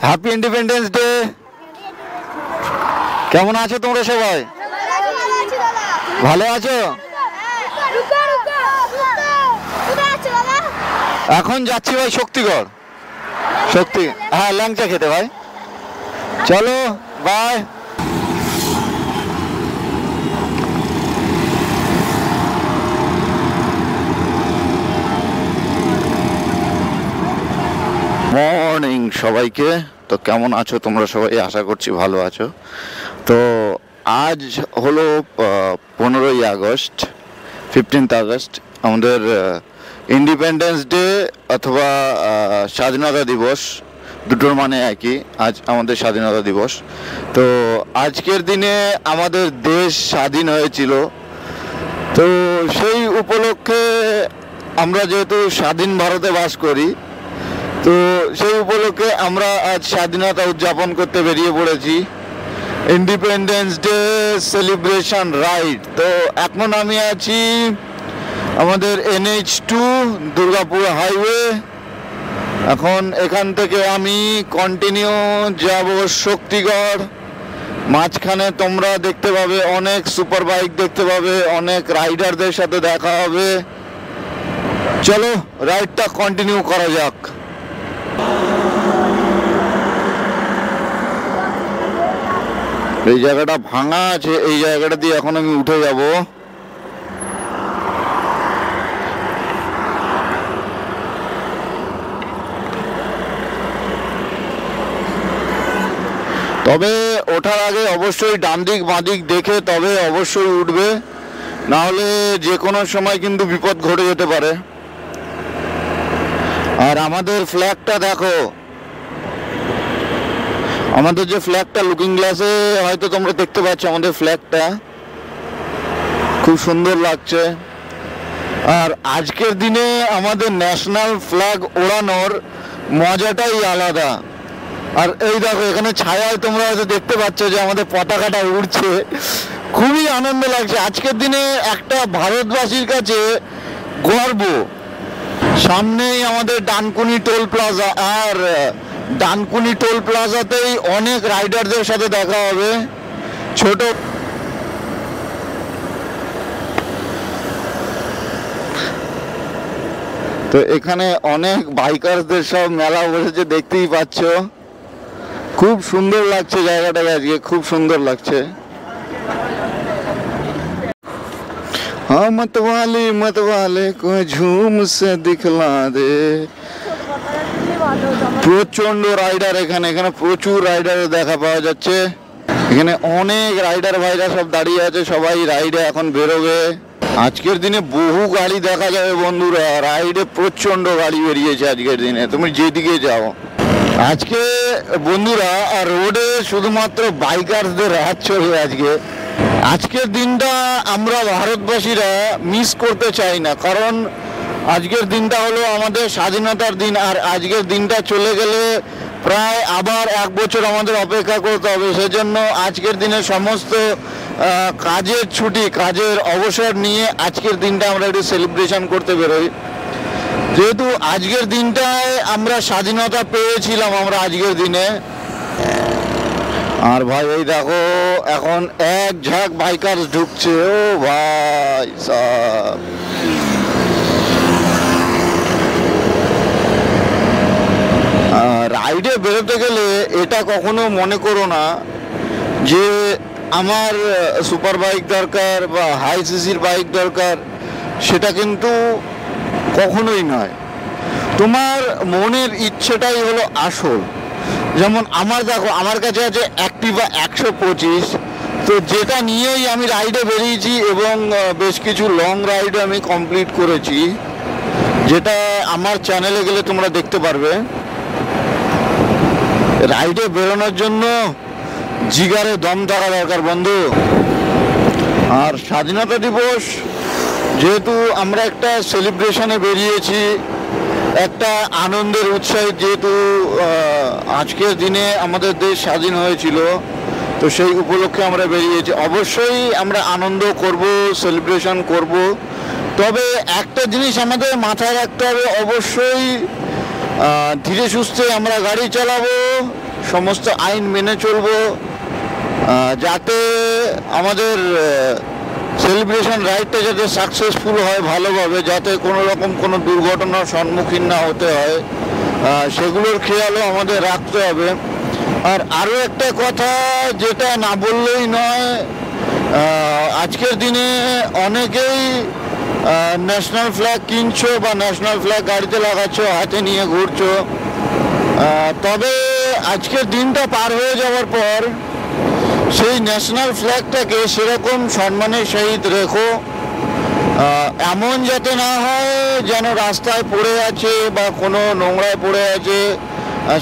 Happy independence day. কেমন আছো তোমরা সবাই? ভালো আছো? এখন যাচ্ছি ভাই শক্তিগড়। হ্যাঁ, ল্যাংচা খেতে ভাই। চলো বাই। মর্নিং সবাইকে। তো কেমন আছো তোমরা সবাই? আশা করছি ভালো আছো। তো আজ হলো 15ই আগস্ট, 15th আগস্ট, আমাদের ইন্ডিপেন্ডেন্স ডে অথবা স্বাধীনতা দিবস, দুটোর মানে একই। আজ আমাদের স্বাধীনতা দিবস। তো আজকের দিনে আমাদের দেশ স্বাধীন হয়েছিল। তো সেই উপলক্ষে আমরা যেহেতু স্বাধীন ভারতে বাস করি, তো সেই উপলক্ষে আমরা আজ স্বাধীনতা উদযাপন করতে বেরিয়ে পড়েছি। Independence day celebration ride. তো এখন আমি আছি আমাদের NH2 দুর্গাপুর হাইওয়ে। এখন এখান থেকে আমি কন্টিনিউ যাব শক্তিগড়। মাঝখানে তোমরা দেখতে পাবে অনেক সুপার বাইক, দেখতে পাবে অনেক রাইডারদের সাথে দেখা হবে। চলো রাইডটা কন্টিনিউ করা যাক। এই জায়গাটা ভাঙা আছে, এই জায়গাটা দিয়ে এখন আমি উঠে যাব। তবে ওঠার আগে অবশ্যই ডান দিক বাঁ দিক দেখে তবে অবশ্যই উঠবে, না হলে যে কোনো সময় কিন্তু বিপদ ঘটে যেতে পারে। আর আমাদের ফ্ল্যাগটা দেখো, আমাদের যে ফ্ল্যাগটা লুকিং গ্লাসে হয়তো তোমরা দেখতে পাচ্ছ, আমাদের ফ্ল্যাগটা খুব সুন্দর লাগছে। আর আজকের দিনে আমাদের ন্যাশনাল ফ্ল্যাগ ওড়ানোর মজাটাই আলাদা। আর এই দেখো এখানে ছায়ায় তোমরা হয়তো দেখতে পাচ্ছ যে আমাদের পতাকাটা উড়ছে, খুবই আনন্দ লাগছে। আজকের দিনে একটা ভারতবাসীর কাছে গর্ব। সামনেই আমাদের ডানকুনি টোল প্লাজা, আর ডানকুনি টোল প্লাজাতেই অনেক রাইডারদের সাথে দেখা হবে। ছোট তো এখানে অনেক বাইকারদের সব মেলা বসেছে, দেখতেই পাচ্ছ। খুব সুন্দর লাগছে জায়গাটাকে, আজকে খুব সুন্দর লাগছে। हाँ मत वाले को झूम से दिखला दे। প্রচন্ড রাইডার এখানে প্রচুর রাইডারের দেখা পাওয়া যাচ্ছে। এখানে অনেক রাইডার ভাইরা সব দাঁড়িয়ে আছে, সবাই রাইডে এখন বেরোবে। আজকের দিনে বহু গাড়ি দেখা যাবে বন্ধুরা, রাইডে প্রচন্ড গাড়ি বেরিয়েছে আজকের দিনে, তুমি যেদিকে যাও। আজকে বন্ধুরা রোডে শুধুমাত্র বাইকারদের রাত চলবে আজকের দিনটা আমরা ভারতবাসীরা মিস করতে চাই না, কারণ আজকের দিনটা হলো আমাদের স্বাধীনতার দিন। আর আজকের দিনটা চলে গেলে প্রায় আবার 1 বছর আমাদের অপেক্ষা করতে হবে। সেজন্য আজকের দিনে সমস্ত কাজের ছুটি, কাজের অবসর নিয়ে আজকের দিনটা আমরা একটু সেলিব্রেশন করতে বেরোই। যেহেতু আজকের দিনটায় আমরা স্বাধীনতা পেয়েছিলাম আমরা আজকের দিনে। আর ভাই এই দেখো এখন এক ঝাঁক বাইকার ঢুকছে। ও ভাই সাহেব, রাইডে বেরোতে গেলে এটা কখনো মনে করো না যে আমার সুপার বাইক দরকার বা হাই সিসির বাইক দরকার, সেটা কিন্তু কখনোই নয়। তোমার মনের ইচ্ছেটাই হলো আসল। যেমন আমার দেখো, আমার কাছে আছে অ্যাক্টিভা 125, তো যেটা নিয়েই আমি রাইডে বেরিয়েছি এবং বেশ কিছু লং রাইড আমি কমপ্লিট করেছি, যেটা আমার চ্যানেলে গেলে তোমরা দেখতে পারবে। রাইডে বেরোনোর জন্য জিগারে দম থাকা দরকার বন্ধু। আর স্বাধীনতা দিবস যেহেতু আমরা একটা সেলিব্রেশনে বেরিয়েছি, একটা আনন্দের উৎসাহে, যেহেতু আজকের দিনে আমাদের দেশ স্বাধীন হয়েছিল, তো সেই উপলক্ষে আমরা বেরিয়েছি। অবশ্যই আমরা আনন্দ করব, সেলিব্রেশন করব। তবে একটা জিনিস আমাদের মাথায় রাখতে হবে, অবশ্যই ধীরে সুস্থে আমরা গাড়ি চালাবো, সমস্ত আইন মেনে চলবো, যাতে আমাদের সেলিব্রেশন রাইডটা যাতে সাকসেসফুল হয় ভালোভাবে, যাতে কোনো রকম কোনো দুর্ঘটনার সম্মুখীন না হতে হয়, সেগুলোর খেয়ালও আমাদের রাখতে হবে। আর আরও একটা কথা যেটা না বললেই নয়, আজকের দিনে অনেকেই ন্যাশনাল ফ্ল্যাগ কিনছো বা ন্যাশনাল ফ্ল্যাগ গাড়িতে লাগাচ্ছ, হাতে নিয়ে ঘুরছো, তবে আজকের দিনটা পার হয়ে যাওয়ার পর সেই ন্যাশনাল ফ্ল্যাগটাকে সেরকম সম্মানের সহিত রেখো। এমন যাতে না হয় যেন রাস্তায় পড়ে আছে বা কোনো নোংরায় পড়ে আছে,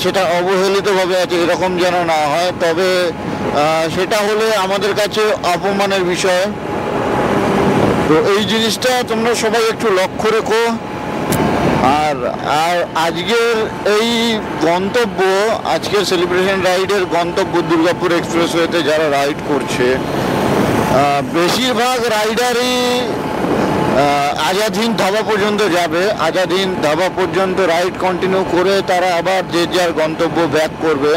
সেটা অবহেলিতভাবে আছে, এরকম যেন না হয়। তবে সেটা হলে আমাদের কাছে অপমানের বিষয়। তো এই জিনিসটা তোমরা সবাই একটু লক্ষ্য রেখো। আর আজকের এই গন্তব্য, আজকের সেলিব্রেশন রাইডের গন্তব্য দুর্গাপুর এক্সপ্রেসওয়েতে যারা রাইড করছে, বেশিরভাগ রাইডারই আজাদ হিন্দ ধাবা পর্যন্ত যাবে। আজাদ হিন্দ ধাবা পর্যন্ত রাইড কন্টিনিউ করে তারা আবার যে যার গন্তব্য ব্যাক করবে।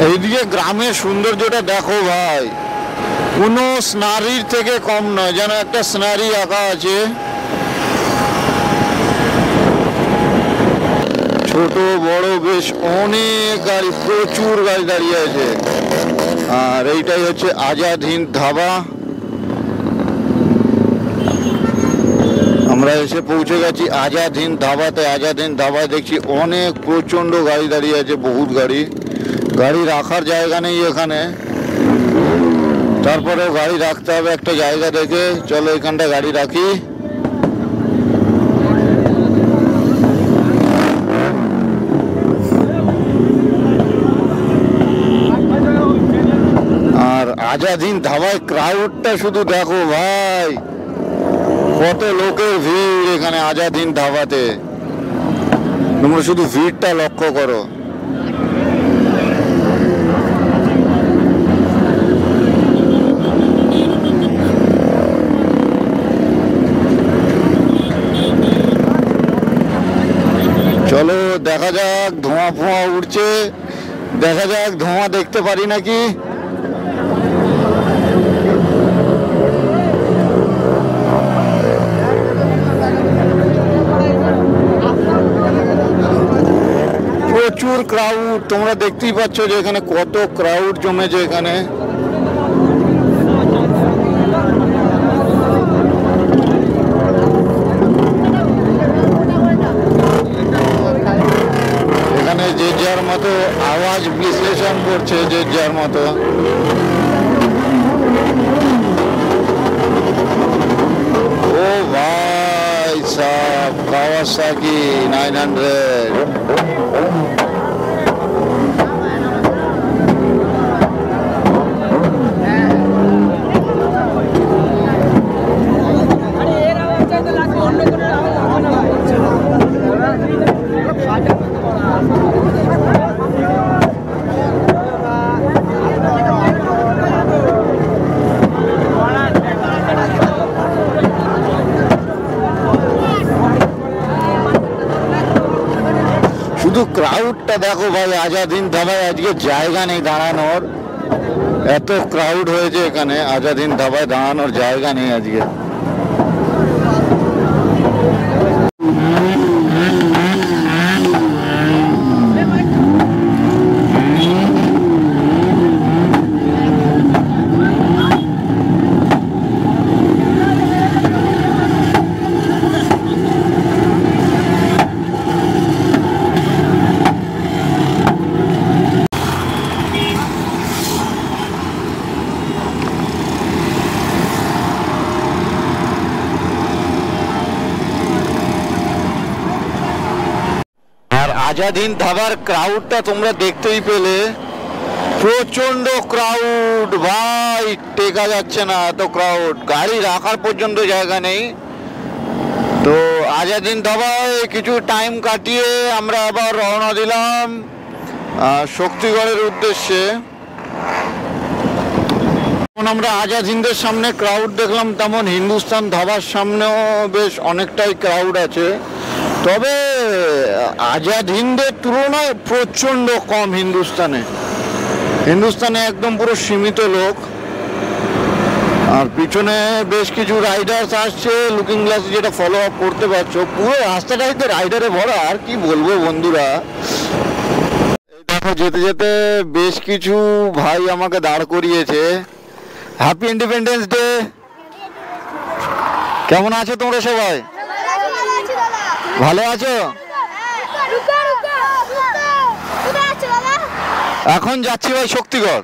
এইদিকে গ্রামের সৌন্দর্যটা দেখো ভাই, কোনো সিনারির থেকে কম নয়, যেন একটা সিনারি আঁকা আছে। ছোট বড় বেশ অনেক গাড়ি, প্রচুর গাড়ি দাঁড়িয়ে আছে। আর এইটাই হচ্ছে আজাদ হিন্দ ধাবা। আমরা এসে পৌঁছে গেছি আজাদ হিন্দ ধাবাতে। আজাদ হিন্দ ধাবায় দেখছি অনেক প্রচণ্ড গাড়ি দাঁড়িয়ে আছে, বহুত গাড়ি। গাড়ি রাখার জায়গা নেই এখানে, তারপরেও গাড়ি রাখতে হবে একটা জায়গা দেখে। চলো এখানটা গাড়ি রাখি। আর আজাদ হিন্দ ধাবায় ক্রাউডটা শুধু দেখো ভাই, কত লোকের ভিড় এখানে আজাদ হিন্দ ধাবাতে। তোমরা শুধু ভিড়টা লক্ষ্য করো। চলো দেখা যাক, ধোঁয়া ফোঁয়া উঠছে, দেখা যাক ধোঁয়া দেখতে পারি নাকি। প্রচুর ক্রাউড, তোমরা দেখতেই পাচ্ছ যে এখানে কত ক্রাউড জমেছে এখানে। এখানে যে যার মতো আওয়াজ বিশ্লেষণ করছে, যে যার মতো। ও ভাই সাব, কাওয়াসাকি 900। শুধু ক্রাউডটা দেখো ভাই, আজাদ হিন্দ ধাবায় আজকে জায়গা নেই দাঁড়ানোর, এত ক্রাউড হয়েছে এখানে। আজাদ হিন্দ ধাবায় দাঁড়ানোর জায়গা নেই আজকে। আজাদ হিন্দ ধাবার ক্রাউডটা তোমরা দেখতেই পেলে, প্রচন্ড ক্রাউড ভাই, টেকা যাচ্ছে না এত ক্রাউড, গাড়ি রাখার পর্যন্ত জায়গা নেই। তো আজাদ হিন্দ ধাবায় কিছু টাইম কাটিয়ে আমরা আবার রওনা দিলাম শক্তিগড়ের উদ্দেশ্যে। যেমন আমরা আজাদ হিন্দের সামনে ক্রাউড দেখলাম, তেমন হিন্দুস্তান ধাবার সামনেও বেশ অনেকটাই ক্রাউড আছে। তবে আজাদ হিন্দের তুলনায় প্রচণ্ড কম হিন্দুস্তানে একদম পুরো সীমিত লোক। আর পিছনে বেশ কিছু রাইডার্স আসছে, লুকিং গ্লাসে যেটা ফলো আপ করতে পারছো। পুরো রাস্তাটাতে রাইডারে ভরা, আর কি বলবো বন্ধুরা। এই দেখো যেতে যেতে বেশ কিছু ভাই আমাকে দাঁড় করিয়েছে। Happy independence day. কেমন আছো তোমরা সবাই? ভালো আছো? এখন যাচ্ছি ভাই শক্তিগড়।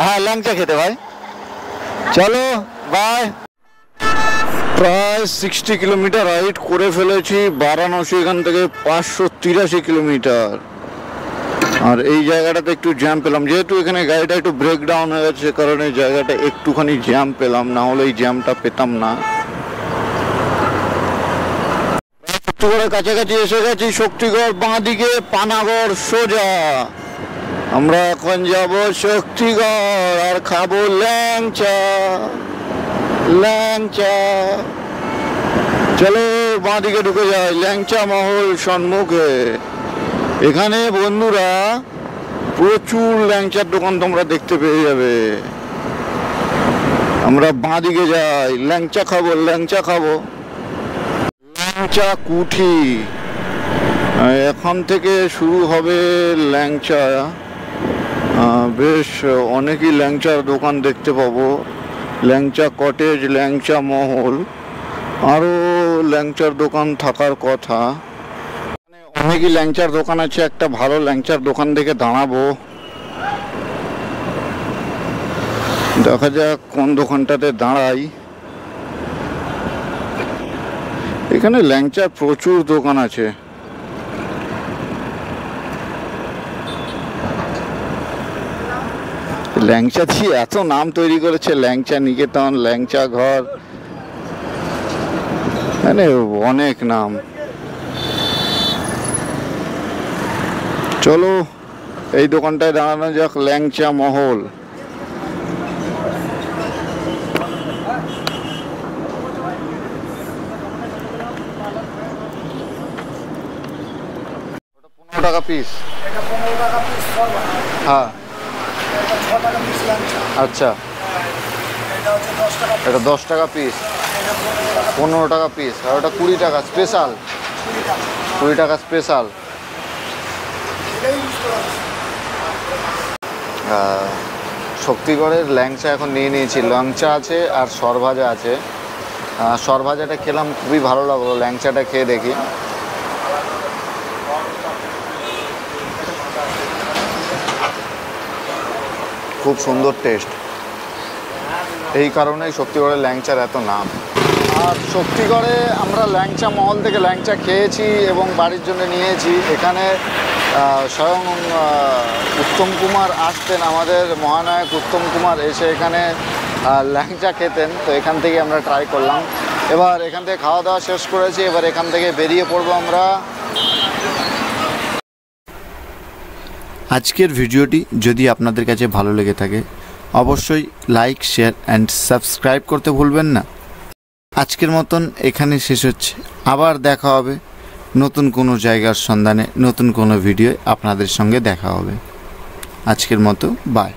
হ্যাঁ, ল্যাংচা খেতে ভাই। চলো বাই। প্রায় 60 কিলোমিটার রাইড করে ফেলেছি। বারাণসী এখান থেকে 583 কিলোমিটার। আর এই জায়গাটাতে একটু জ্যাম পেলাম, যেহেতু এখানে গাড়িটা একটু ব্রেকডাউন হয়ে গেছে, কারণে এই জায়গাটা একটুখানি জ্যাম পেলাম, না হলে এই জ্যামটা পেতাম না। শক্তিগড়ের কাছাকাছি এসে গেছি। শক্তিগড় বাঁ দিকে, পানাগড় সোজা। আমরা এখন যাব শক্তিগড় আর খাবো ল্যাংচা। চলো বাঁ দিকে ঢুকে যাই, ল্যাংচা মহল সম্মুখে। এখানে বন্ধুরা প্রচুর ল্যাংচার দোকান তোমরা দেখতে পেয়ে যাবে। আমরা বাঁ দিকে যাই, ল্যাংচা খাবো। ল্যাংচা কুঠি, এখান থেকে শুরু হবে ল্যাংচা। বেশ অনেকই ল্যাংচার দোকান দেখতে পাবো। ল্যাংচা কটেজ, ল্যাংচা মহল, আরও ল্যাংচার দোকান থাকার কথা। অনেকই ল্যাংচার দোকান আছে, একটা ভালো ল্যাংচার দোকান দেখে দাঁড়াবো। দেখা যাক কোন দোকানটাতে দাঁড়াই। এখানে ল্যাংচার প্রচুর দোকান আছে। ল্যাংচা দিয়ে এত নাম তৈরি করেছে, ল্যাংচা নিকেতন, ল্যাংচা ঘর, মানে অনেক নাম। চলো এই দোকানটায় দাঁড়ানো যাক, ল্যাংচা মহল। টাকা পিস। হ্যাঁ আচ্ছা, এটা 10 টাকা পিস, 15 টাকা পিস, আর ওটা 20 টাকা স্পেশাল। 20 টাকা স্পেশাল। শক্তিগড়ের ল্যাংচা এখন নিয়ে নিয়েছি। ল্যাংচা আছে আর সরভাজা আছে। সরভাজাটা খেলাম, খুবই ভালো লাগলো। ল্যাংচাটা খেয়ে দেখি। খুব সুন্দর টেস্ট, এই কারণেই শক্তিগড়ের ল্যাংচার এত নাম। আর শক্তিগড়ে আমরা ল্যাংচা মহল থেকে ল্যাংচা খেয়েছি এবং বাড়ির জন্য নিয়েছি। এখানে স্বয়ং উত্তম কুমার আসতেন, আমাদের মহানায়ক উত্তম কুমার এসে এখানে ল্যাংচা খেতেন। তো এখান থেকে আমরা ট্রাই করলাম। এবার এখান থেকে খাওয়া দাওয়া শেষ করেছি, এবার এখান থেকে বেরিয়ে পড়বো আমরা। আজকের ভিডিওটি যদি আপনাদের কাছে ভালো লেগে থাকে অবশ্যই লাইক, শেয়ার অ্যান্ড সাবস্ক্রাইব করতে ভুলবেন না। আজকের মতন এখানে শেষ হচ্ছে। আবার দেখা হবে নতুন কোনো জায়গার সন্ধানে, নতুন কোনো ভিডিও আপনাদের সঙ্গে দেখা হবে। আজকের মতো বাই।